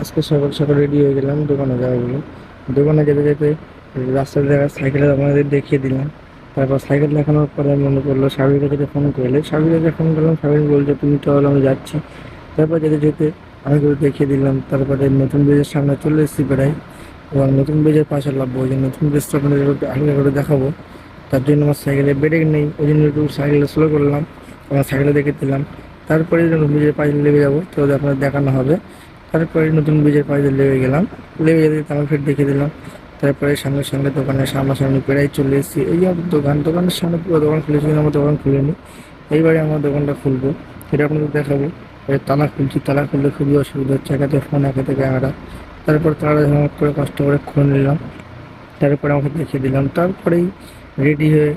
আজকে সকাল সকাল রেডি হয়ে গেলাম দোকানে যাবো বলে। দোকানে যেতে যেতে রাস্তার জায়গায় সাইকেল আমাদের দেখিয়ে দিলাম। তারপর সাইকেল দেখানোর পরে মনে পড়লো সাবির কাছে ফোন করলে, সাবির কাছে ফোন করলাম, সাবির বলছে তুমি চলো আমি যাচ্ছি। তারপর যেতে যেতে আমি করে দেখিয়ে দিলাম। তারপরে নতুন ব্রিজের সামনে চলে এসেছি প্রায়, এবং নতুন ব্রিজের পাশে লাভবো, ওই যে নতুন ব্রিজটা আপনাদের হালকা করে দেখাবো। তার জন্য আমার সাইকেলে ব্রেক নেই, ওই জন্য একটু সাইকেলে স্লো করলাম, আমার সাইকেলে দেখে দিলাম। তারপরে নতুন ব্রিজের পাশে লেগে যাবো, তো আপনার দেখানো হবে। তারপরে নতুন ব্রিজের পাশে লেগে গেলাম, লেগে যেতে আমার ফের দেখে দিলাম। তারপরে সঙ্গে সঙ্গে দোকানের সামনাসামনি প্রায় চলে এসেছি। এই যে আমার দোকানের সামনে পুরো দোকান খুলেছি, কিন্তু আমার দোকান খুলিনি। এইবারে আমার দোকানটা খুলবো, সেটা আপনাদের দেখাবো। তালা খুলছি, তালা খুললে খুবই অসুবিধা হচ্ছে, একাতে ফোন একাতে ক্যামেরা। তারপর তালা ঝামা করে কষ্ট করে খুলে নিলাম। তারপরে আমাকে দেখিয়ে দিলাম, তারপরেই রেডি হয়ে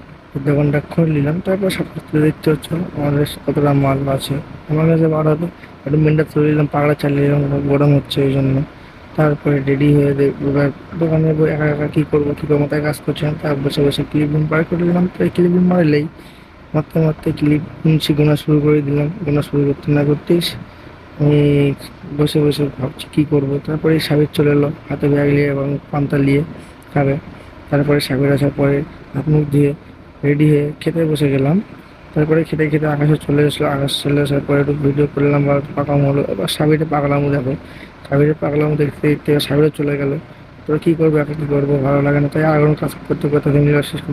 দোকানটা খুলে নিলাম। তারপর সব কিছু দেখতে হচ্ছে আমাদের কতটা মাল আছে আমার কাছে বার হবে। একটু মেনটা তুলে নিলাম, পাগড়া চালিয়ে নিলাম, গরম হচ্ছে ওই জন্য। তারপরে রেডি হয়ে এবার দোকানে একা একা কী করবো তাই কাজ করছিলাম। তার বসে বসে ক্লিপ রুম পার করে দিলাম। তো এই ক্লিপ রুম মারলেই মারতে মারতে ক্লিপ গুনছি, গোনা শুরু করে দিলাম। গোনা শুরু করতে না করতেই আমি বসে বসে ভাবছি কী করবো। তারপরে সাবির চলে এলো হাতে ব্যাগ নিয়ে এবং পান্তা নিয়ে খাবে। তারপরে সাবির আসার পরে হাত মুখ ধুয়ে রেডি হয়ে খেতে বসে গেলাম। তারপরে খেতে খেতে আকাশে চলে আসলো, আকাশ চলে আসার পরে একটু ভিডিও করলাম বা পাকাম হলো। এবার সাবিরে পাগলামো দেখো, সাবিরে পাগলামো দেখতে দেখতে সাবিরে চলে গেলো। তো কী করবো, এখন কী করবো, ভালো লাগে না, তাই আর কোনো কাজ করতে করতে দিন শেষ করি।